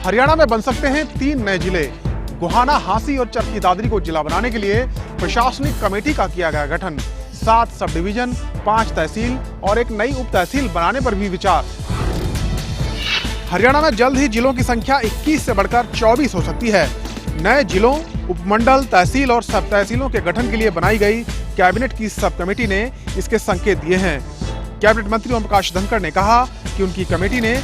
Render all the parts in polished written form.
हरियाणा में बन सकते हैं 3 नए जिले। गोहाना, हांसी और चरखी दादरी को जिला बनाने के लिए प्रशासनिक कमेटी का किया गया गठन। 7 सब डिवीजन, 5 तहसील और एक नई उप तहसील बनाने पर भी विचार। हरियाणा में जल्द ही जिलों की संख्या 21 से बढ़कर 24 हो सकती है। नए जिलों, उपमंडल, तहसील और सब तहसीलों के गठन के लिए बनाई गई कैबिनेट की सब कमेटी ने इसके संकेत दिए हैं। कैबिनेट मंत्री ओम प्रकाश धनखड़ ने कहा कि उनकी कमेटी ने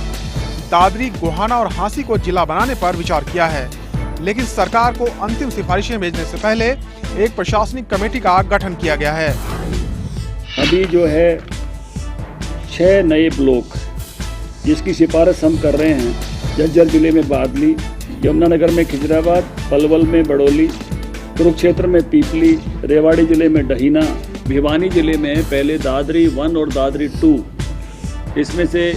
दादरी, गोहाना और हांसी को जिला बनाने पर विचार किया है, लेकिन सरकार को अंतिम सिफारिशें भेजने से पहले एक प्रशासनिक कमेटी का गठन किया गया है। अभी जो है 6 नए ब्लॉक जिसकी सिफारिश हम कर रहे हैं। झज्जर जिले में बादली, यमुनानगर में खिजराबाद, पलवल में बड़ौली, कुरुक्षेत्र में पीपली, रेवाड़ी जिले में डहीना, भिवानी जिले में पहले दादरी 1 और दादरी 2, इसमें से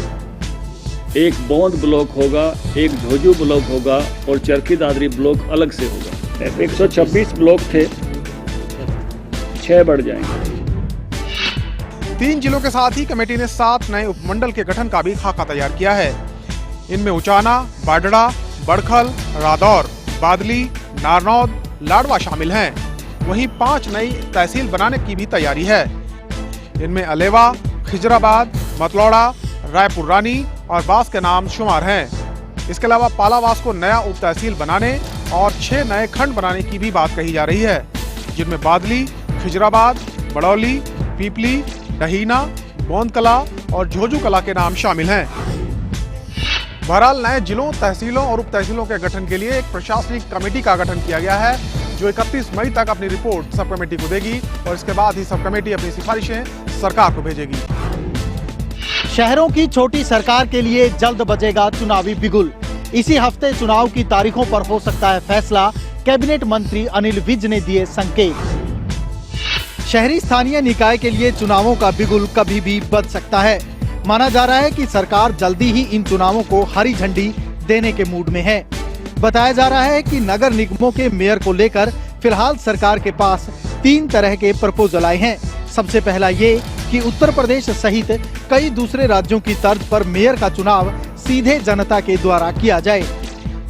एक बौंद ब्लॉक होगा, एक झोजू ब्लॉक होगा और चरखी दादरी ब्लॉक अलग से होगा। 126 ब्लॉक थे, 6 बढ़ जाएंगे। 3 जिलों के साथ ही कमेटी ने 7 नए उपमंडल के गठन का भी खाका तैयार किया है। इनमें उचाना, बाडड़ा, बड़खल, रादौर, बादली, नारनौद, लाडवा शामिल हैं। वहीं 5 नई तहसील बनाने की भी तैयारी है। इनमें अलेवा, खिजराबाद, मतलौड़ा, रायपुर रानी और बास के नाम शुमार हैं। इसके अलावा पालावास को नया उप तहसील बनाने और 6 नए खंड बनाने की भी बात कही जा रही है, जिनमें बादली, खिजराबाद, बड़ौली, पीपली, डहीना, बोंदकला और झोजू कला के नाम शामिल हैं। बहरहाल नए जिलों, तहसीलों और उप तहसीलों के गठन के लिए एक प्रशासनिक कमेटी का गठन किया गया है, जो 31 मई तक अपनी रिपोर्ट सब कमेटी को देगी और इसके बाद ही सब कमेटी अपनी सिफारिशें सरकार को भेजेगी। शहरों की छोटी सरकार के लिए जल्द बजेगा चुनावी बिगुल। इसी हफ्ते चुनाव की तारीखों पर हो सकता है फैसला। कैबिनेट मंत्री अनिल विज ने दिए संकेत। शहरी स्थानीय निकाय के लिए चुनावों का बिगुल कभी भी बज सकता है। माना जा रहा है कि सरकार जल्दी ही इन चुनावों को हरी झंडी देने के मूड में है। बताया जा रहा है कि नगर निगमों के मेयर को लेकर फिलहाल सरकार के पास 3 तरह के प्रपोजल आए हैं। सबसे पहला ये कि उत्तर प्रदेश सहित कई दूसरे राज्यों की तर्ज पर मेयर का चुनाव सीधे जनता के द्वारा किया जाए।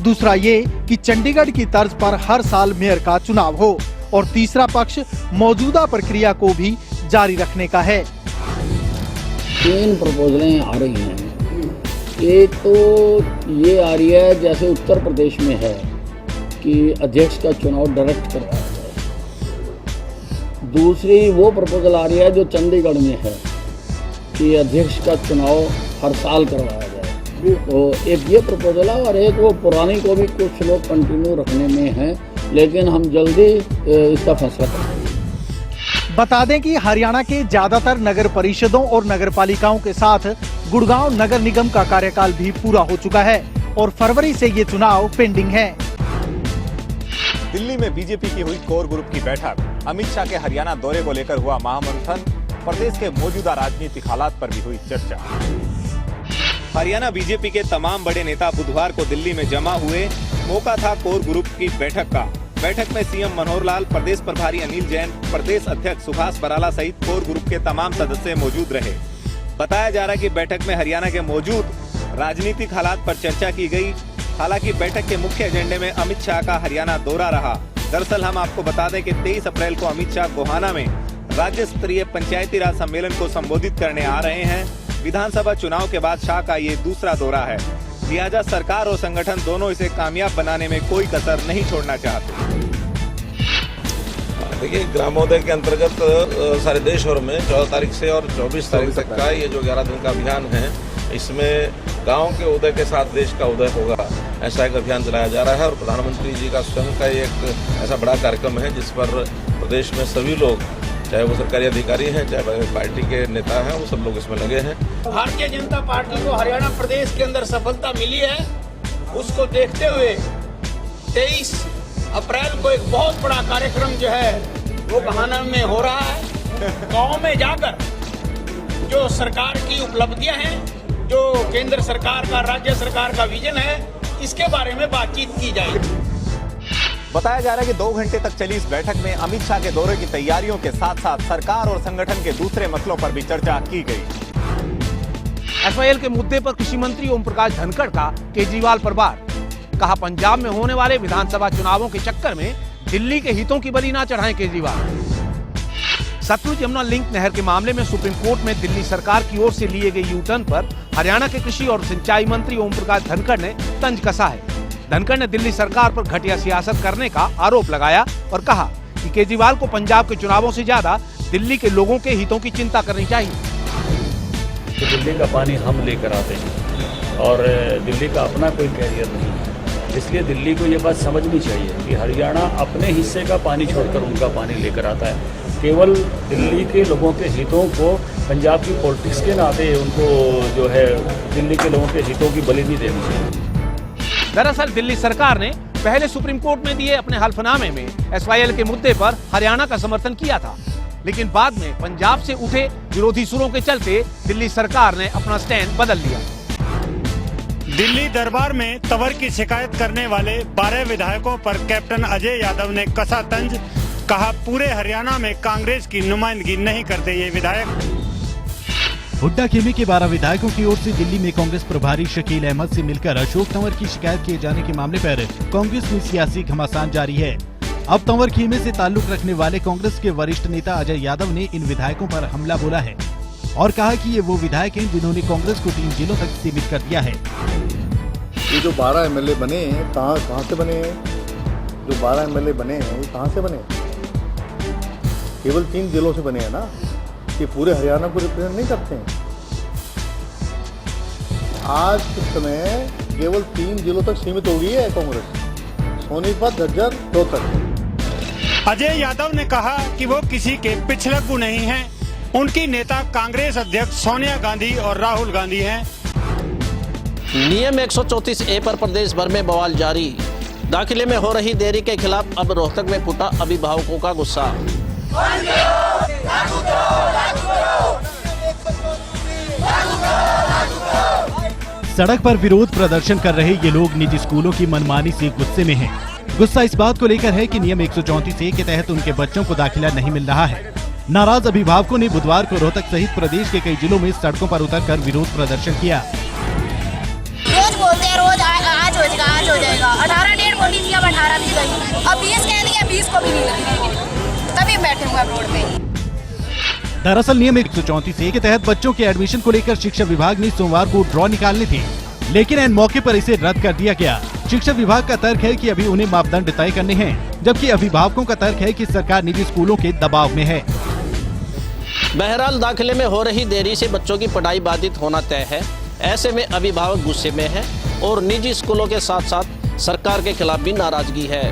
दूसरा ये कि चंडीगढ़ की तर्ज पर हर साल मेयर का चुनाव हो। और तीसरा पक्ष मौजूदा प्रक्रिया को भी जारी रखने का है। 3 प्रपोजलें आ रही हैं। एक तो ये आ रही है जैसे उत्तर प्रदेश में है कि अध्यक्ष का चुनाव डायरेक्ट करवाया जाए। दूसरी वो प्रपोजल आ रही है जो चंडीगढ़ में है कि अध्यक्ष का चुनाव हर साल करवाया जाए। तो एक ये प्रपोजल है और एक वो पुरानी को भी कुछ लोग कंटिन्यू रखने में हैं, लेकिन हम जल्दी इसका फैसला करेंगे। बता दें कि हरियाणा के ज्यादातर नगर परिषदों और नगर पालिकाओं के साथ गुड़गांव नगर निगम का कार्यकाल भी पूरा हो चुका है और फरवरी से ये चुनाव पेंडिंग है। दिल्ली में बीजेपी की हुई कोर ग्रुप की बैठक। अमित शाह के हरियाणा दौरे को लेकर हुआ महामंथन। प्रदेश के मौजूदा राजनीतिक हालात पर भी हुई चर्चा। हरियाणा बीजेपी के तमाम बड़े नेता बुधवार को दिल्ली में जमा हुए। मौका था कोर ग्रुप की बैठक का। बैठक में सीएम मनोहर लाल, प्रदेश प्रभारी अनिल जैन, प्रदेश अध्यक्ष सुभाष बराला सहित कोर ग्रुप के तमाम सदस्य मौजूद रहे। बताया जा रहा है कि बैठक में हरियाणा के मौजूद राजनीतिक हालात पर चर्चा की गई। हालांकि बैठक के मुख्य एजेंडे में अमित शाह का हरियाणा दौरा रहा। दरअसल हम आपको बता दें कि 23 अप्रैल को अमित शाह गोहाना में राज्य स्तरीय पंचायती राज सम्मेलन को संबोधित करने आ रहे हैं। विधानसभा चुनाव के बाद शाह का ये दूसरा दौरा है। लिहाजा सरकार और संगठन दोनों इसे कामयाब बनाने में कोई कसर नहीं छोड़ना चाहते। देखिए, ग्रामोदय के अंतर्गत सारे देश भर में 14 तारीख से और 24 तारीख तक का ये जो 11 दिन का अभियान है, इसमें गांव के उदय के साथ देश का उदय होगा, ऐसा एक अभियान चलाया जा रहा है। और प्रधानमंत्री जी का स्वयं का एक ऐसा बड़ा कार्यक्रम है जिस पर प्रदेश में सभी लोग, चाहे वो सरकारी अधिकारी हैं, चाहे पार्टी के नेता हैं, वो सब लोग इसमें लगे हैं। भारतीय जनता पार्टी को हरियाणा प्रदेश के अंदर सफलता मिली है, उसको देखते हुए 23 अप्रैल को एक बहुत बड़ा कार्यक्रम जो है वो गोहाना में हो रहा है। गांव में जाकर जो सरकार की उपलब्धियां हैं, जो केंद्र सरकार का, राज्य सरकार का विजन है, इसके बारे में बातचीत की जाएगी। बताया जा रहा है कि 2 घंटे तक चली इस बैठक में अमित शाह के दौरे की तैयारियों के साथ साथ सरकार और संगठन के दूसरे मसलों पर भी चर्चा की गई। एसवाईएल के मुद्दे पर कृषि मंत्री ओम प्रकाश धनखड़ का केजरीवाल पर वार। कहा पंजाब में होने वाले विधानसभा चुनावों के चक्कर में दिल्ली के हितों की बलि ना चढ़ाएं केजरीवाल। सतलुज यमुना लिंक नहर के मामले में सुप्रीम कोर्ट में दिल्ली सरकार की ओर से लिए गए यू टर्न पर हरियाणा के कृषि और सिंचाई मंत्री ओम प्रकाश धनखड़ ने तंज कसा है। धनखड़ ने दिल्ली सरकार पर घटिया सियासत करने का आरोप लगाया और कहा कि केजरीवाल को पंजाब के चुनावों से ज्यादा दिल्ली के लोगों के हितों की चिंता करनी चाहिए। तो दिल्ली का पानी हम लेकर आते हैं और दिल्ली का अपना कोई कैरियर नहीं है, इसलिए दिल्ली को ये बात समझनी चाहिए कि हरियाणा अपने हिस्से का पानी छोड़कर उनका पानी लेकर आता है। केवल दिल्ली के लोगों के हितों को पंजाब की पॉलिटिक्स के नाते उनको जो है दिल्ली के लोगों के हितों की बलि नहीं देनी चाहिए। दरअसल दिल्ली सरकार ने पहले सुप्रीम कोर्ट में दिए अपने हल्फनामे में SYL के मुद्दे पर हरियाणा का समर्थन किया था, लेकिन बाद में पंजाब से उठे विरोधी सुरों के चलते दिल्ली सरकार ने अपना स्टैंड बदल लिया। दिल्ली दरबार में तंवर की शिकायत करने वाले 12 विधायकों पर कैप्टन अजय यादव ने कसा तंज, कहा पूरे हरियाणा में कांग्रेस की नुमाइंदगी नहीं करते ये विधायक। हुड्डा खेमे के 12 विधायकों की ओर से दिल्ली में कांग्रेस प्रभारी शकील अहमद से मिलकर अशोक तंवर की शिकायत किए जाने के मामले पर कांग्रेस में सियासी घमासान जारी है। अब तंवर खेमे से ताल्लुक रखने वाले कांग्रेस के वरिष्ठ नेता अजय यादव ने इन विधायकों पर हमला बोला है और कहा कि ये वो विधायक हैं जिन्होंने कांग्रेस को 3 जिलों तक सीमित कर दिया है। ये जो 12 MLA बने हैं कहाँ से बने हैं? जो 12 MLA बने हैं ये कहाँ से बने? केवल 3 जिलों से बने हैं ना, ये पूरे हरियाणा को रिप्रेजेंट नहीं करते हैं। आज के समय केवल 3 जिलों तक सीमित हो गई है कांग्रेस, सोनीपत, झज्जर, रोहतक। अजय यादव ने कहा कि वो किसी के पिछलग्गू नहीं हैं, उनकी नेता कांग्रेस अध्यक्ष सोनिया गांधी और राहुल गांधी हैं। नियम 134A पर प्रदेश भर में बवाल जारी, दाखिले में हो रही देरी के खिलाफ अब रोहतक में फूटा अभिभावकों का गुस्सा। सड़क पर विरोध प्रदर्शन कर रहे ये लोग निजी स्कूलों की मनमानी से गुस्से में हैं। गुस्सा इस बात को लेकर है कि नियम 134A के तहत उनके बच्चों को दाखिला नहीं मिल रहा है। नाराज अभिभावकों ने बुधवार को रोहतक सहित प्रदेश के कई जिलों में सड़कों पर उतरकर विरोध प्रदर्शन किया। रोज बोलते हैं रोज आज हो जाएगा 18 डेट बोली थी, अब 18 भी गई, अब 20 कह दिया, 20 को भी नहीं लगेगी, तभी बैठे हुए रोड पे। दरअसल नियम 134A के तहत बच्चों के एडमिशन को लेकर शिक्षा विभाग ने सोमवार को ड्रॉ निकालने थे, लेकिन ऐन मौके पर इसे रद्द कर दिया गया। शिक्षा विभाग का तर्क है कि अभी उन्हें मापदंड तय करने हैं, जबकि अभिभावकों का तर्क है कि सरकार निजी स्कूलों के दबाव में है। बहरहाल दाखिले में हो रही देरी से बच्चों की पढ़ाई बाधित होना तय है। ऐसे में अभिभावक गुस्से में है और निजी स्कूलों के साथ साथ सरकार के खिलाफ भी नाराजगी है।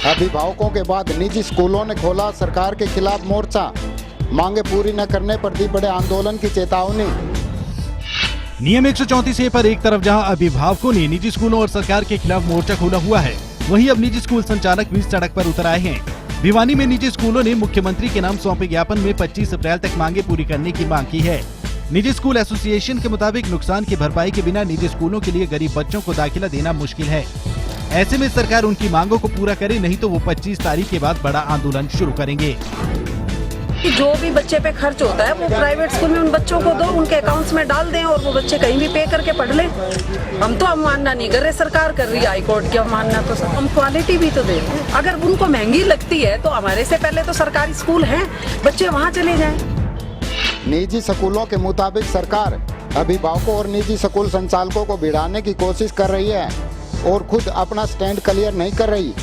अभिभावकों के बाद निजी स्कूलों ने खोला सरकार के खिलाफ मोर्चा, मांगे पूरी न करने पर दी बड़े आंदोलन की चेतावनी। नियम 134A पर एक तरफ जहां अभिभावकों ने निजी स्कूलों और सरकार के खिलाफ मोर्चा खोला हुआ है, वहीं अब निजी स्कूल संचालक भी सड़क पर उतर आए हैं। भिवानी में निजी स्कूलों ने मुख्यमंत्री के नाम सौंपे ज्ञापन में 25 अप्रैल तक मांगे पूरी करने की मांग की है। निजी स्कूल एसोसिएशन के मुताबिक नुकसान की भरपाई के बिना निजी स्कूलों के लिए गरीब बच्चों को दाखिला देना मुश्किल है। ऐसे में सरकार उनकी मांगों को पूरा करे, नहीं तो वो 25 तारीख के बाद बड़ा आंदोलन शुरू करेंगे। जो भी बच्चे पे खर्च होता है वो प्राइवेट स्कूल में उन बच्चों को दो, उनके अकाउंट्स में डाल दें और वो बच्चे कहीं भी पे करके पढ़ लें। हम तो अवमानना नहीं कर रहे, सरकार कर रही है हाई कोर्ट की अवमानना। तो हम क्वालिटी भी तो दें, अगर उनको महंगी लगती है तो हमारे से पहले तो सरकारी स्कूल हैं, बच्चे वहाँ चले जाएं। निजी स्कूलों के मुताबिक सरकार अभिभावकों और निजी स्कूल संचालकों को भिड़ाने की कोशिश कर रही है और खुद अपना स्टैंड क्लियर नहीं कर रही।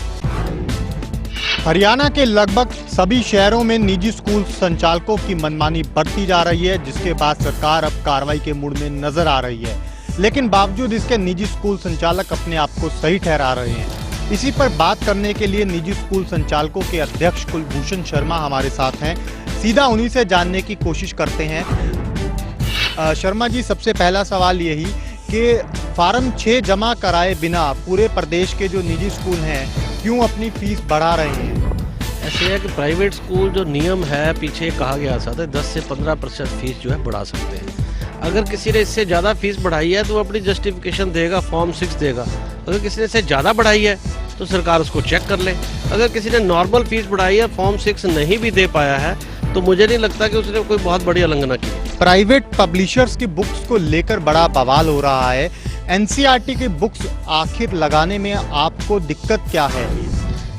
हरियाणा के लगभग सभी शहरों में निजी स्कूल संचालकों की मनमानी बढ़ती जा रही है, जिसके बाद सरकार अब कार्रवाई के मूड में नजर आ रही है। लेकिन बावजूद इसके निजी स्कूल संचालक अपने आप को सही ठहरा रहे हैं। इसी पर बात करने के लिए निजी स्कूल संचालकों के अध्यक्ष कुलभूषण शर्मा हमारे साथ हैं। सीधा उन्हीं से जानने की कोशिश करते हैं। शर्मा जी, सबसे पहला सवाल यही कि फार्म 6 जमा कराए बिना पूरे प्रदेश के जो निजी स्कूल हैं क्यों अपनी फीस बढ़ा रहे हैं? ऐसे है कि प्राइवेट स्कूल जो नियम है पीछे कहा गया था 10 से 15% फीस जो है बढ़ा सकते हैं। अगर किसी ने इससे ज़्यादा फीस बढ़ाई है तो वो अपनी जस्टिफिकेशन देगा, फॉर्म 6 देगा। अगर किसी ने इससे ज़्यादा बढ़ाई है तो सरकार उसको चेक कर ले। अगर किसी ने नॉर्मल फीस बढ़ाई है, फॉर्म 6 नहीं भी दे पाया है, तो मुझे नहीं लगता कि उसने कोई बहुत बड़ी उल्लंघना की। प्राइवेट पब्लिशर्स की बुक्स को लेकर बड़ा बवाल हो रहा है। एनसीईआरटी की बुक्स आखिर लगाने में आपको दिक्कत क्या है?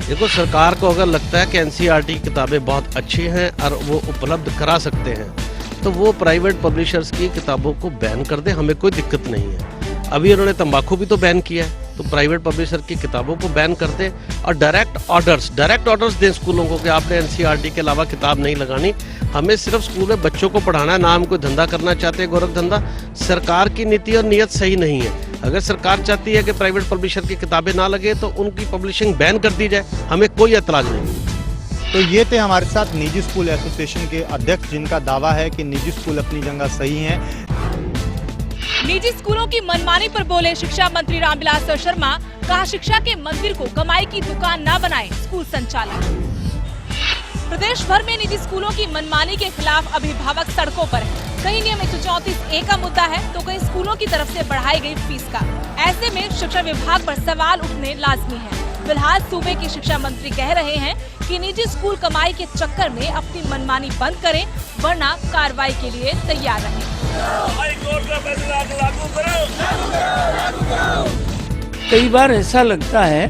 देखो, सरकार को अगर लगता है कि एनसीईआरटी की किताबें बहुत अच्छी हैं और वो उपलब्ध करा सकते हैं, तो वो प्राइवेट पब्लिशर्स की किताबों को बैन कर दे, हमें कोई दिक्कत नहीं है। अभी उन्होंने तंबाकू भी तो बैन किया है, तो प्राइवेट पब्लिशर की किताबों को बैन कर दे और डायरेक्ट ऑर्डर्स दें स्कूलों को कि आपने एनसीईआरटी के अलावा किताब नहीं लगानी, हमें सिर्फ स्कूल में बच्चों को पढ़ाना है, ना हम कोई धंधा करना चाहते हैं, गोरख धंधा। सरकार की नीति और नीयत सही नहीं है। अगर सरकार चाहती है कि प्राइवेट पब्लिशर की किताबें ना लगे तो उनकी पब्लिशिंग बैन कर दी जाए, हमें कोई एतराज नहीं। तो ये थे हमारे साथ निजी स्कूल एसोसिएशन के अध्यक्ष, जिनका दावा है कि निजी स्कूल अपनी जगह सही हैं। निजी स्कूलों की मनमानी पर बोले शिक्षा मंत्री रामविलास शर्मा, कहा शिक्षा के मंदिर को कमाई की दुकान ना बनाए स्कूल संचालक। प्रदेश भर में निजी स्कूलों की मनमानी के खिलाफ अभिभावक सड़कों पर हैं। कहीं नियम 134A का मुद्दा है तो कहीं स्कूलों की तरफ से बढ़ाई गई फीस का। ऐसे में शिक्षा विभाग पर सवाल उठने लाजमी है। फिलहाल सूबे के शिक्षा मंत्री कह रहे हैं कि निजी स्कूल कमाई के चक्कर में अपनी मनमानी बंद करें, वरना कार्रवाई के लिए तैयार रहें। कई बार ऐसा लगता है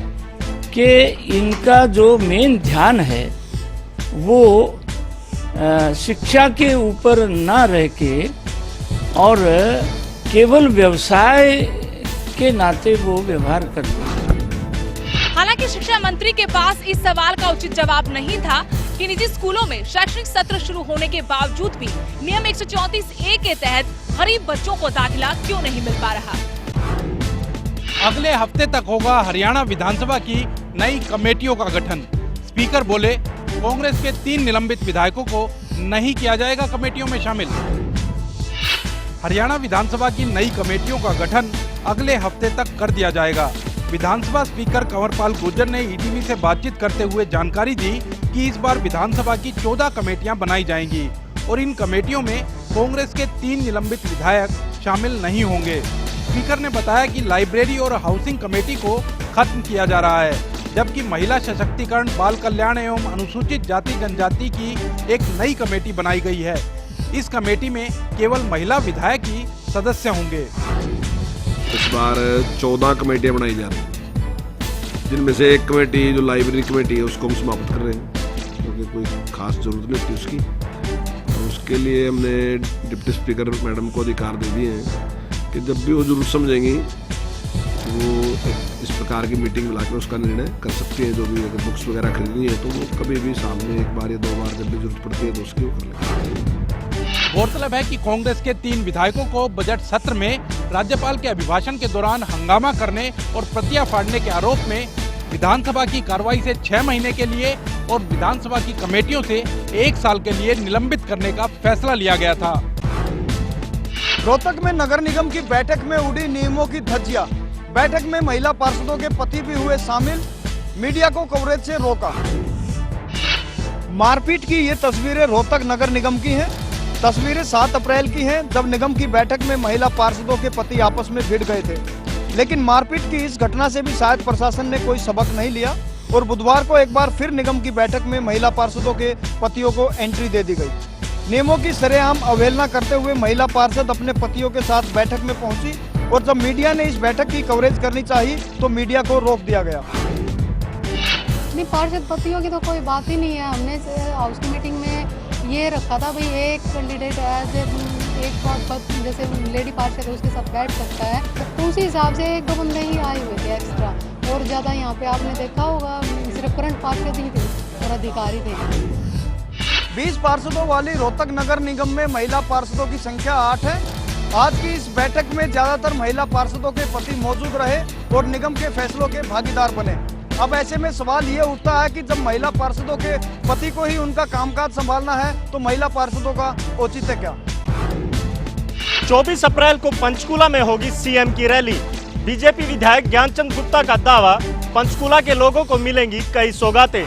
कि इनका जो मेन ध्यान है वो शिक्षा के ऊपर ना रह के और केवल व्यवसाय के नाते वो व्यवहार करते हैं। हालांकि शिक्षा मंत्री के पास इस सवाल का उचित जवाब नहीं था कि निजी स्कूलों में शैक्षणिक सत्र शुरू होने के बावजूद भी नियम 134A के तहत गरीब बच्चों को दाखिला क्यों नहीं मिल पा रहा। अगले हफ्ते तक होगा हरियाणा विधानसभा की नई कमेटियों का गठन। स्पीकर बोले, कांग्रेस के 3 निलंबित विधायकों को नहीं किया जाएगा कमेटियों में शामिल। हरियाणा विधानसभा की नई कमेटियों का गठन अगले हफ्ते तक कर दिया जाएगा। विधानसभा स्पीकर कंवरपाल गुर्जर ने ईटीवी से बातचीत करते हुए जानकारी दी कि इस बार विधानसभा की 14 कमेटियां बनाई जाएंगी और इन कमेटियों में कांग्रेस के 3 निलंबित विधायक शामिल नहीं होंगे। स्पीकर ने बताया कि लाइब्रेरी और हाउसिंग कमेटी को खत्म किया जा रहा है, जबकि महिला सशक्तिकरण, बाल कल्याण एवं अनुसूचित जाति जनजाति की एक नई कमेटी बनाई गई है। इस कमेटी में केवल महिला विधायक ही सदस्य होंगे। इस बार 14 कमेटियां बनाई जा रही हैं, जिनमें से एक कमेटी जो लाइब्रेरी कमेटी है उसको हम समाप्त कर रहे हैं, क्योंकि कोई खास जरूरत नहीं थी उसकी। और उसके लिए हमने डिप्टी स्पीकर मैडम को अधिकार दे दिए हैं कि जब भी वो जरूरत समझेंगी वो इस प्रकार की मीटिंग बुलाकर उसका निर्णय कर सकती है। जो भी अगर बुक्स वगैरह खरीदनी है तो वो कभी भी साल में 1 बार या 2 बार जब भी जरूरत पड़ती है तो उसकी वो कर लेंगे। गौरतलब है कि कांग्रेस के 3 विधायकों को बजट सत्र में राज्यपाल के अभिभाषण के दौरान हंगामा करने और प्रतियां फाड़ने के आरोप में विधानसभा की कार्रवाई से 6 महीने के लिए और विधानसभा की कमेटियों से 1 साल के लिए निलंबित करने का फैसला लिया गया था। रोहतक में नगर निगम की बैठक में उड़ी नियमों की धज्जियां। बैठक में महिला पार्षदों के पति भी हुए शामिल, मीडिया को कवरेज से रोका। मारपीट की ये तस्वीरें रोहतक नगर निगम की हैं। तस्वीरें 7 अप्रैल की हैं, जब निगम की बैठक में महिला पार्षदों के पति आपस में भिड़ गए थे। लेकिन मारपीट की इस घटना से भी शायद प्रशासन ने कोई सबक नहीं लिया और बुधवार को एक बार फिर निगम की बैठक में महिला पार्षदों के पतियों को एंट्री दे दी गई। नियमों की सरेआम अवहेलना करते हुए महिला पार्षद अपने पतियों के साथ बैठक में पहुंची और जब मीडिया ने इस बैठक की कवरेज करनी चाहिए तो मीडिया को रोक दिया गया। नहीं, पार्षद पतियों की तो कोई बात ही नहीं है। हमने हाउस की मीटिंग में ये रखा था भाई एक कैंडिडेट एक बात जैसे लेडी पार्षद है उसके साथ बैठ सकता है, तो उसी हिसाब से 1-2 बंदे ही आए हुए थे एक्स्ट्रा, और ज़्यादा यहाँ पे आपने देखा होगा सिर्फ करंट पार्षद ही थे और अधिकारी थे। 20 पार्षदों वाली रोहतक नगर निगम में महिला पार्षदों की संख्या 8 है। आज की इस बैठक में ज्यादातर महिला पार्षदों के पति मौजूद रहे और निगम के फैसलों के भागीदार बने। अब ऐसे में सवाल ये उठता है कि जब महिला पार्षदों के पति को ही उनका कामकाज संभालना है तो महिला पार्षदों का औचित्य क्या? 24 अप्रैल को पंचकूला में होगी सीएम की रैली। बीजेपी विधायक ज्ञानचंद गुप्ता का दावा, पंचकूला के लोगों को मिलेंगी कई सौगातें।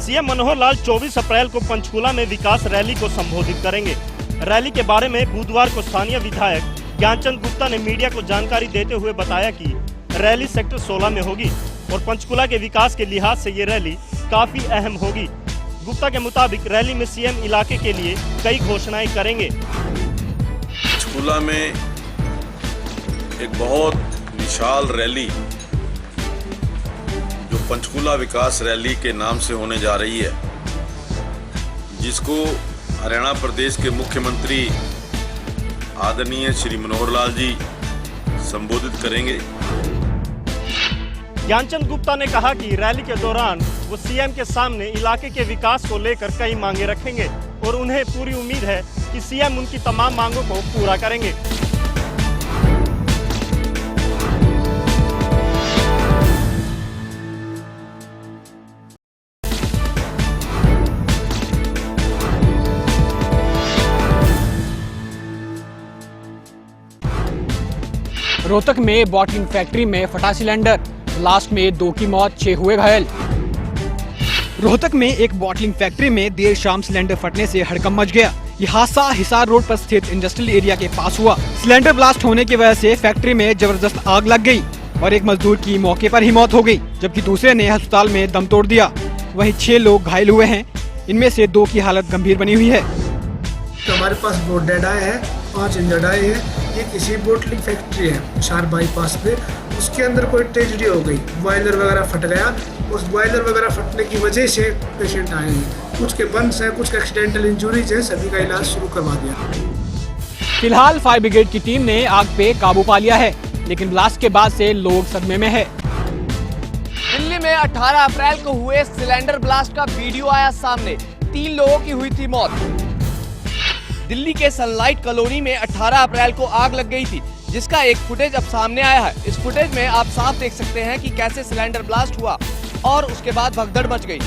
सीएम मनोहर लाल 24 अप्रैल को पंचकूला में विकास रैली को संबोधित करेंगे। रैली के बारे में बुधवार को स्थानीय विधायक ज्ञानचंद गुप्ता ने मीडिया को जानकारी देते हुए बताया कि रैली सेक्टर 16 में होगी और पंचकूला के विकास के लिहाज से ये रैली काफी अहम होगी। गुप्ता के मुताबिक रैली में सीएम इलाके के लिए कई घोषणाएं करेंगे। पंचकूला में एक बहुत विशाल रैली जो पंचकूला विकास रैली के नाम से होने जा रही है, जिसको हरियाणा प्रदेश के मुख्यमंत्री आदरणीय श्री मनोहर लाल जी संबोधित करेंगे। ज्ञानचंद गुप्ता ने कहा कि रैली के दौरान वो सीएम के सामने इलाके के विकास को लेकर कई मांगे रखेंगे और उन्हें पूरी उम्मीद है कि सीएम उनकी तमाम मांगों को पूरा करेंगे। रोहतक में बॉटलिंग फैक्ट्री में फटा सिलेंडर, ब्लास्ट में 2 की मौत, 6 हुए घायल। रोहतक में एक बॉटलिंग फैक्ट्री में देर शाम सिलेंडर फटने से हड़कंप मच गया। यह हादसा हिसार रोड पर स्थित इंडस्ट्रियल एरिया के पास हुआ। सिलेंडर ब्लास्ट होने की वजह से फैक्ट्री में जबरदस्त आग लग गई और एक मजदूर की मौके पर ही मौत हो गई, जबकि दूसरे ने अस्पताल में दम तोड़ दिया। वहीं 6 लोग घायल हुए हैं, इनमें से 2 की हालत गंभीर बनी हुई है। तो हमारे पास 2 डेड आए हैं, 5 इंजर्ड आए हैं। ये किसी बोटलिंग फैक्ट्री है हिसार बाईपास पे, उसके अंदर कोई ट्रेजेडी हो गई, बॉयलर वगैरह फट गया। उस बॉयलर वगैरह फटने की वजह से पेशेंट आए हैं, कुछ के बर्न्स हैं, कुछ के एक्सीडेंटल इंजरीज हैं, सभी का इलाज शुरू करवा दिया। फिलहाल फायर ब्रिगेड की टीम ने आग पे काबू पा लिया है, लेकिन ब्लास्ट के बाद से लोग सदमे में है। दिल्ली में 18 अप्रैल को हुए सिलेंडर ब्लास्ट का वीडियो आया सामने, 3 लोगों की हुई थी मौत। दिल्ली के सनलाइट कॉलोनी में 18 अप्रैल को आग लग गई थी, जिसका एक फुटेज अब सामने आया है। इस फुटेज में आप साफ देख सकते हैं कि कैसे सिलेंडर ब्लास्ट हुआ और उसके बाद भगदड़ मच गई।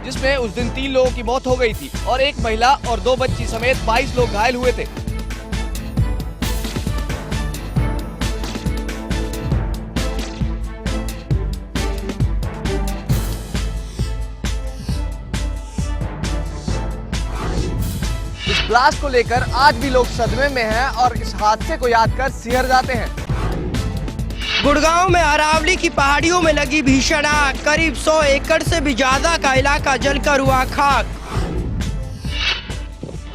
जिसमें उस दिन 3 लोगों की मौत हो गई थी और एक महिला और 2 बच्ची समेत 22 लोग घायल हुए थे। ब्लास्ट को लेकर आज भी लोग सदमे में हैं और इस हादसे को याद कर सिहर जाते हैं। गुड़गांव में अरावली की पहाड़ियों में लगी भीषण आग, करीब 100 एकड़ से भी ज्यादा का इलाका जलकर हुआ खाक।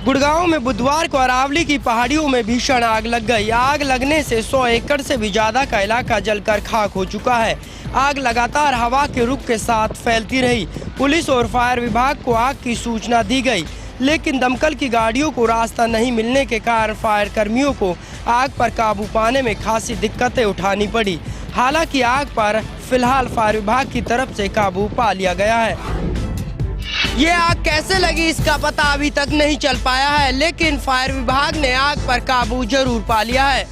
गुड़गांव में बुधवार को अरावली की पहाड़ियों में भीषण आग लग गई। आग लगने से 100 एकड़ से भी ज्यादा का इलाका जलकर खाक हो चुका है। आग लगातार हवा के रुख के साथ फैलती रही। पुलिस और फायर विभाग को आग की सूचना दी गई, लेकिन दमकल की गाड़ियों को रास्ता नहीं मिलने के कारण फायर कर्मियों को आग पर काबू पाने में खासी दिक्कतें उठानी पड़ी। हालांकि आग पर फिलहाल फायर विभाग की तरफ से काबू पा लिया गया है। ये आग कैसे लगी इसका पता अभी तक नहीं चल पाया है, लेकिन फायर विभाग ने आग पर काबू जरूर पा लिया है।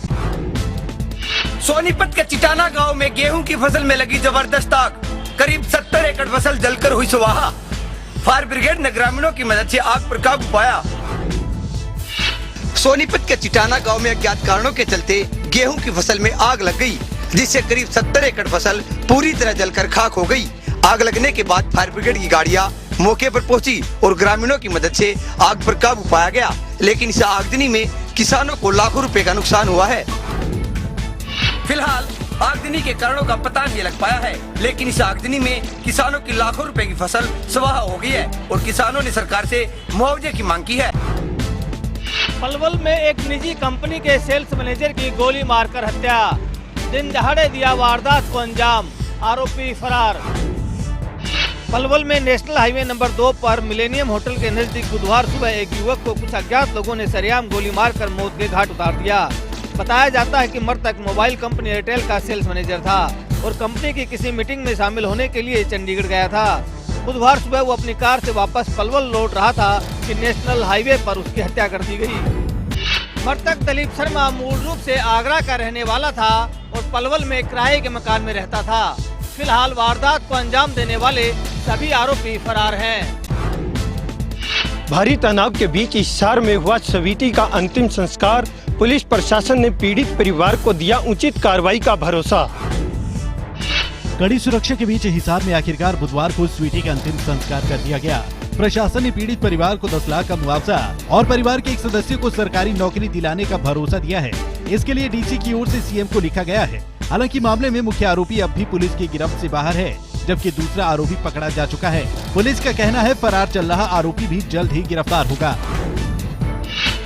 सोनीपत के चिटाना गांव में गेहूं की फसल में लगी जबरदस्त आग, करीब 70 एकड़ फसल जलकर हुई स्वाहा। फायर ब्रिगेड ने ग्रामीणों की मदद से आग पर काबू पाया। सोनीपत के चिटाना गांव में अज्ञात कारणों के चलते गेहूं की फसल में आग लग गई, जिससे करीब 70 एकड़ फसल पूरी तरह जलकर खाक हो गई। आग लगने के बाद फायर ब्रिगेड की गाड़ियां मौके पर पहुंची और ग्रामीणों की मदद से आग पर काबू पाया गया, लेकिन इस आगजनी में किसानों को लाखों रुपए का नुकसान हुआ है। फिलहाल आगजनी के कारणों का पता नहीं लग पाया है, लेकिन इस आगजनी में किसानों की लाखों रुपए की फसल स्वाहा हो गई है और किसानों ने सरकार से मुआवजे की मांग की है। पलवल में एक निजी कंपनी के सेल्स मैनेजर की गोली मारकर हत्या, दिन दहाड़े दिया वारदात को अंजाम, आरोपी फरार। पलवल में नेशनल हाईवे नंबर 2 पर मिलेनियम होटल के नजदीक बुधवार सुबह एक युवक को कुछ अज्ञात लोगों ने सरेआम गोली मारकर मौत के घाट उतार दिया। बताया जाता है कि मृतक मोबाइल कंपनी एयरटेल का सेल्स मैनेजर था और कंपनी की किसी मीटिंग में शामिल होने के लिए चंडीगढ़ गया था। बुधवार सुबह वो अपनी कार से वापस पलवल लौट रहा था कि नेशनल हाईवे पर उसकी हत्या कर दी गई। मृतक दलीप शर्मा मूल रूप से आगरा का रहने वाला था और पलवल में किराए के मकान में रहता था। फिलहाल वारदात को अंजाम देने वाले सभी आरोपी फरार हैं। भारी तनाव के बीच हिसार में हुआ सविती का अंतिम संस्कार, पुलिस प्रशासन ने पीड़ित परिवार को दिया उचित कार्रवाई का भरोसा। कड़ी सुरक्षा के बीच हिसार में आखिरकार बुधवार को स्वीटी का अंतिम संस्कार कर दिया गया। प्रशासन ने पीड़ित परिवार को 10 लाख का मुआवजा और परिवार के एक सदस्य को सरकारी नौकरी दिलाने का भरोसा दिया है। इसके लिए डीसी की ओर से सीएम को लिखा गया है। हालांकि मामले में मुख्य आरोपी अब भी पुलिस की गिरफ्त से बाहर है। जबकि दूसरा आरोपी पकड़ा जा चुका है। पुलिस का कहना है फरार चल रहा आरोपी भी जल्द ही गिरफ्तार होगा।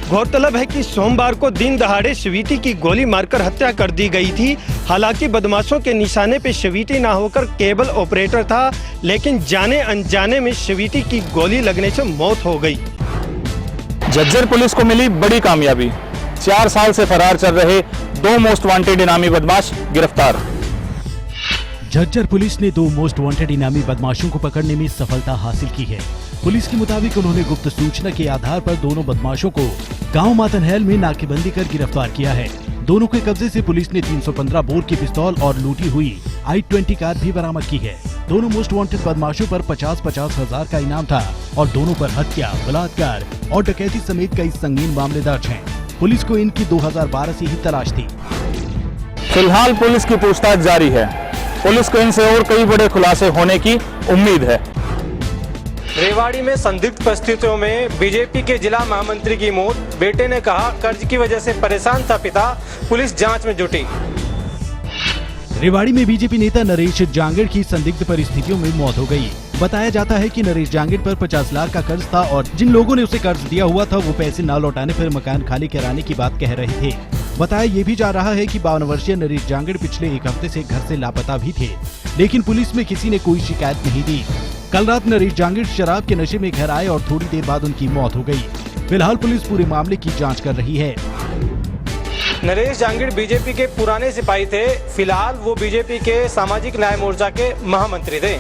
गौरतलब है कि सोमवार को दिन दहाड़े स्वीटी की गोली मारकर हत्या कर दी गई थी। हालांकि बदमाशों के निशाने पे स्वीटी ना होकर केबल ऑपरेटर था, लेकिन जाने अनजाने में स्वीटी की गोली लगने से मौत हो गई। झज्जर पुलिस को मिली बड़ी कामयाबी, 4 साल से फरार चल रहे 2 मोस्ट वांटेड इनामी बदमाश गिरफ्तार। झज्जर पुलिस ने 2 मोस्ट वांटेड इनामी बदमाशों को पकड़ने में सफलता हासिल की है। पुलिस के मुताबिक उन्होंने गुप्त सूचना के आधार पर दोनों बदमाशों को गांव मातनहैल में नाकेबंदी कर गिरफ्तार किया है। दोनों के कब्जे से पुलिस ने 315 बोर की पिस्तौल और लूटी हुई i20 कार भी बरामद की है। दोनों मोस्ट वांटेड बदमाशों पर 50-50 हजार का इनाम था और दोनों पर हत्या, बलात्कार और डकैती समेत कई संगीन मामले दर्ज हैं। पुलिस को इनकी 2012 से ही तलाश थी। फिलहाल पुलिस की पूछताछ जारी है। पुलिस को इनसे और कई बड़े खुलासे होने की उम्मीद है। रेवाड़ी में संदिग्ध परिस्थितियों में बीजेपी के जिला महामंत्री की मौत। बेटे ने कहा कर्ज की वजह से परेशान था पिता, पुलिस जांच में जुटी। रेवाड़ी में बीजेपी नेता नरेश जांगड़ की संदिग्ध परिस्थितियों में मौत हो गई। बताया जाता है कि नरेश जांगड़ पर 50 लाख का कर्ज था और जिन लोगों ने उसे कर्ज दिया हुआ था वो पैसे न लौटाने पर मकान खाली कराने की बात कह रहे थे। बताया ये भी जा रहा है कि 52 वर्षीय नरेश जांगड़ पिछले 1 हफ्ते से घर से लापता भी थे, लेकिन पुलिस में किसी ने कोई शिकायत नहीं दी। कल रात नरेश जांगड़ शराब के नशे में घर आए और थोड़ी देर बाद उनकी मौत हो गई। फिलहाल पुलिस पूरे मामले की जांच कर रही है। नरेश जांगड़ बीजेपी के पुराने सिपाही थे। फिलहाल वो बीजेपी के सामाजिक न्याय मोर्चा के महामंत्री थे।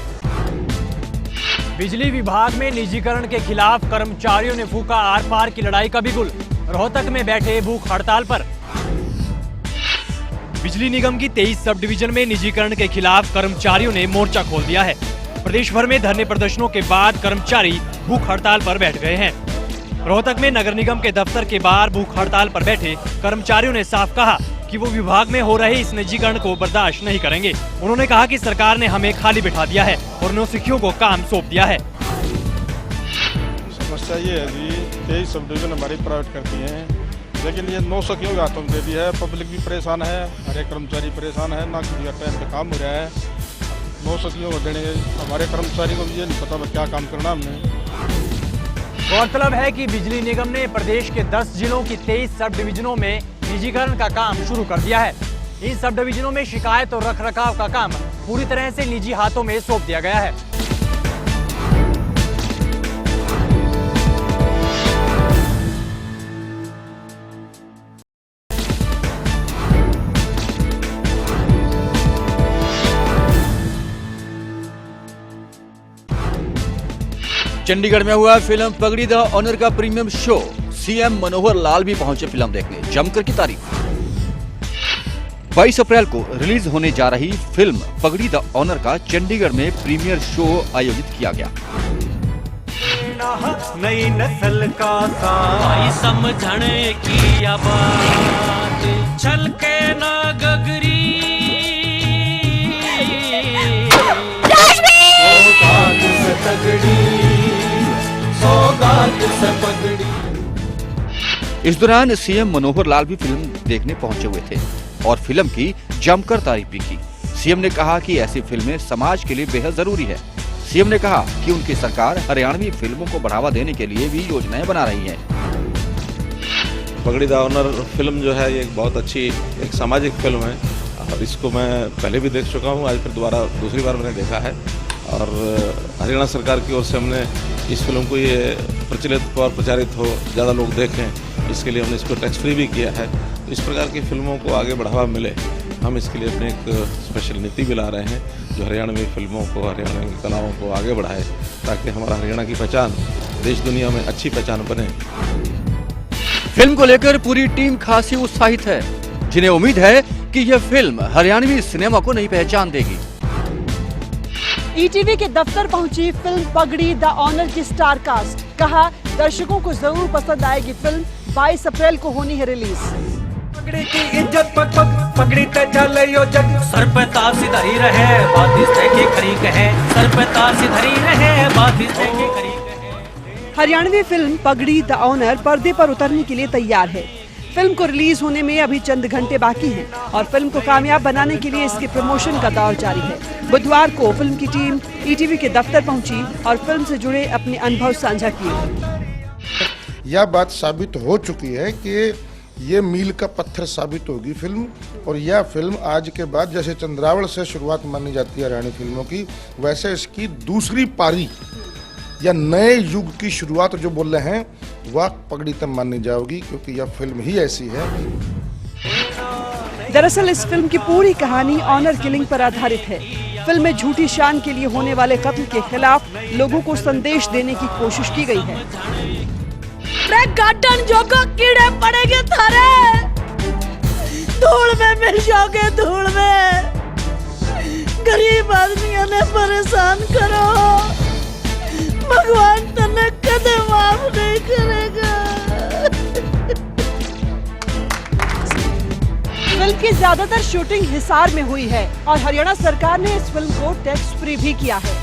बिजली विभाग में निजीकरण के खिलाफ कर्मचारियों ने फूका आर पार की लड़ाई का बिगुल। रोहतक में बैठे भूख हड़ताल पर। बिजली निगम की 23 सब डिवीजन में निजीकरण के खिलाफ कर्मचारियों ने मोर्चा खोल दिया है। प्रदेश भर में धरने प्रदर्शनों के बाद कर्मचारी भूख हड़ताल पर बैठ गए हैं। रोहतक में नगर निगम के दफ्तर के बाहर भूख हड़ताल पर बैठे कर्मचारियों ने साफ कहा कि वो विभाग में हो रहे इस निजीकरण को बर्दाश्त नहीं करेंगे। उन्होंने कहा कि सरकार ने हमें खाली बिठा दिया है और नौसिखियों को काम सौंप दिया है। समस्या ये है जी, 23 सब डिवीजन हमारी प्राइवेट करती हैं, लेकिन ये नौसिखियों के हाथों में दे दिया है। पब्लिक भी परेशान है, हर एक कर्मचारी परेशान है, ना किसी का टाइम पे काम हो रहा है। नौसिखियों को देने हमारे कर्मचारी को भी ये नहीं पता क्या काम करना हमने। गौरतलब है कि बिजली निगम ने प्रदेश के 10 जिलों की 23 सब डिवीजनों में निजीकरण का काम शुरू कर दिया है। इन सब डिवीजनों में शिकायत और रखरखाव का काम पूरी तरह से निजी हाथों में सौंप दिया गया है। चंडीगढ़ में हुआ फिल्म पगड़ी द ऑनर का premium show. CM Manohar Lal भी पहुंचे फिल्म देखने, जमकर की तारीफ। 22 अप्रैल को रिलीज होने जा रही फिल्म पगड़ी द ऑनर का चंडीगढ़ में प्रीमियर शो आयोजित किया गया। नई नस्ल का समझने की बात छलके ना गगरी इस दौरान सीएम मनोहर लाल भी फिल्म देखने पहुंचे हुए थे और फिल्म की जमकर तारीफ भी की। सीएम ने कहा कि ऐसी फिल्में समाज के लिए बेहद जरूरी है। सीएम ने कहा कि उनकी सरकार हरियाणवी फिल्मों को बढ़ावा देने के लिए भी योजनाएं बना रही है। पगड़ी द ऑनर फिल्म जो है ये एक बहुत अच्छी एक सामाजिक फिल्म है और इसको मैं पहले भी देख चुका हूँ, आज फिर दोबारा दूसरी बार मैंने देखा है। और हरियाणा सरकार की ओर से हमने इस फिल्म को ये प्रचलित और प्रचारित हो, ज़्यादा लोग देखें, इसके लिए हमने इसको टैक्स फ्री भी किया है। तो इस प्रकार की फिल्मों को आगे बढ़ावा मिले, हम इसके लिए अपने एक स्पेशल नीति भी ला रहे हैं जो हरियाणवी फिल्मों को, हरियाणा की कलाओं को आगे बढ़ाए, ताकि हमारा हरियाणा की पहचान देश दुनिया में अच्छी पहचान बने। फिल्म को लेकर पूरी टीम खासी उत्साहित है, जिन्हें उम्मीद है कि यह फिल्म हरियाणवी सिनेमा को नई पहचान देगी। ईटीवी के दफ्तर पहुंची फिल्म पगड़ी द ऑनर की स्टार कास्ट। कहा दर्शकों को जरूर पसंद आएगी फिल्म। 22 अप्रैल को होनी है रिलीज। पगड़ी की इज्जत पगड़ी ते चले यो जग सर पे ताज धरी रहे बात इस की खरी कहे सर पे ताज धरी रहे बात इस की खरी कहे। हरियाणवी फिल्म पगड़ी द ऑनर पर्दे पर उतरने के लिए तैयार है। फिल्म को रिलीज होने में अभी चंद घंटे बाकी हैं और फिल्म को कामयाब बनाने के लिए इसके प्रमोशन का दौर जारी है। बुधवार को फिल्म की टीम ईटीवी के दफ्तर पहुंची और फिल्म से जुड़े अपने अनुभव साझा किए। यह बात साबित हो चुकी है कि ये मील का पत्थर साबित होगी फिल्म, और यह फिल्म आज के बाद जैसे चंद्रावल से शुरुआत मानी जाती है रानी फिल्मों की, वैसे इसकी दूसरी पारी या नए युग की शुरुआत जो बोल रहे हैं वह पगड़ी तब मानी जाएगी, क्योंकि यह फिल्म ही ऐसी है। दरअसल इस फिल्म की पूरी कहानी ऑनर किलिंग पर आधारित है। फिल्म में झूठी शान के लिए होने वाले कत्ल के खिलाफ लोगों को संदेश देने की कोशिश की गई है। गार्डन जो को कीड़े पड़ेंगे थारे, धूल में मिल जाओगे धूल में, गरीब आदमियों ने परेशान करो, भगवान तने कदे माफ नहीं करेगा। फिल्म की ज्यादातर शूटिंग हिसार में हुई है और हरियाणा सरकार ने इस फिल्म को टैक्स फ्री भी किया है।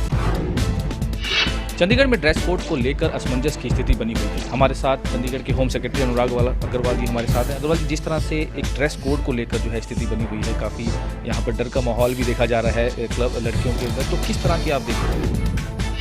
चंडीगढ़ में ड्रेस कोड को लेकर असमंजस की स्थिति बनी हुई है। हमारे साथ चंडीगढ़ के होम सेक्रेटरी अनुराग अग्रवाल जी हमारे साथ हैं। अग्रवाल जी, जिस तरह से एक ड्रेस कोड को लेकर जो है स्थिति बनी हुई है, काफ़ी यहाँ पर डर का माहौल भी देखा जा रहा है क्लब लड़कियों के अंदर, तो किस तरह की आप देख रहे हैं?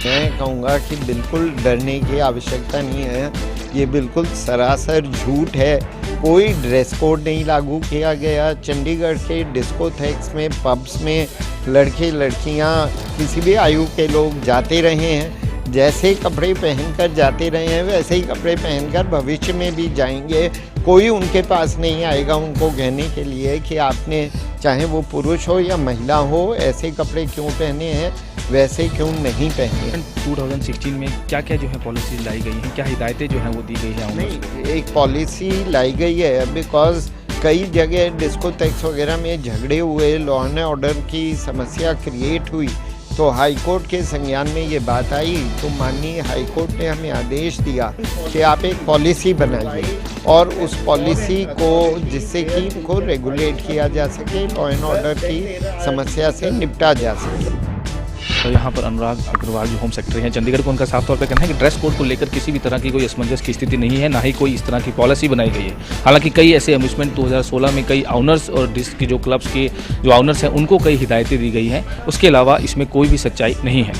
मैं कहूँगा कि बिल्कुल डरने की आवश्यकता नहीं है, ये बिल्कुल सरासर झूठ है। कोई ड्रेस कोड नहीं लागू किया गया। चंडीगढ़ के डिस्कोथेक्स में, पब्स में लड़के लड़कियाँ किसी भी आयु के लोग जाते रहे हैं, जैसे कपड़े पहनकर जाते रहे हैं वैसे ही कपड़े पहनकर भविष्य में भी जाएंगे। कोई उनके पास नहीं आएगा उनको कहने के लिए कि आपने, चाहे वो पुरुष हो या महिला हो, ऐसे कपड़े क्यों पहने हैं, वैसे क्यों नहीं पहने। 2016 में क्या क्या जो है पॉलिसी लाई गई हैं, क्या हिदायतें जो हैं वो दी गई हैं? नहीं, एक पॉलिसी लाई गई है बिकॉज कई जगह डिस्कोथेक्स वगैरह में झगड़े हुए, लॉ एंड ऑर्डर की समस्या क्रिएट हुई, तो हाई कोर्ट के संज्ञान में ये बात आई, तो माननीय हाई कोर्ट ने हमें आदेश दिया कि आप एक पॉलिसी बनाइए और उस पॉलिसी को, जिससे कि इनको रेगुलेट किया जा सके, लॉ एंड ऑर्डर की समस्या से निपटा जा सके। तो यहाँ पर अनुराग अग्रवाल जो होम सेक्रेटरी हैं चंडीगढ़ को, उनका साफ तौर पर कहना है कि ड्रेस कोड को लेकर किसी भी तरह की कोई असमंजस की स्थिति नहीं है, ना ही कोई इस तरह की पॉलिसी बनाई गई है। हालांकि कई ऐसे अम्यूजमेंट 2016 में कई ऑनर्स और डिस्क के जो क्लब्स के जो ऑनर्स हैं उनको कई हिदायतें दी गई हैं, उसके अलावा इसमें कोई भी सच्चाई नहीं है।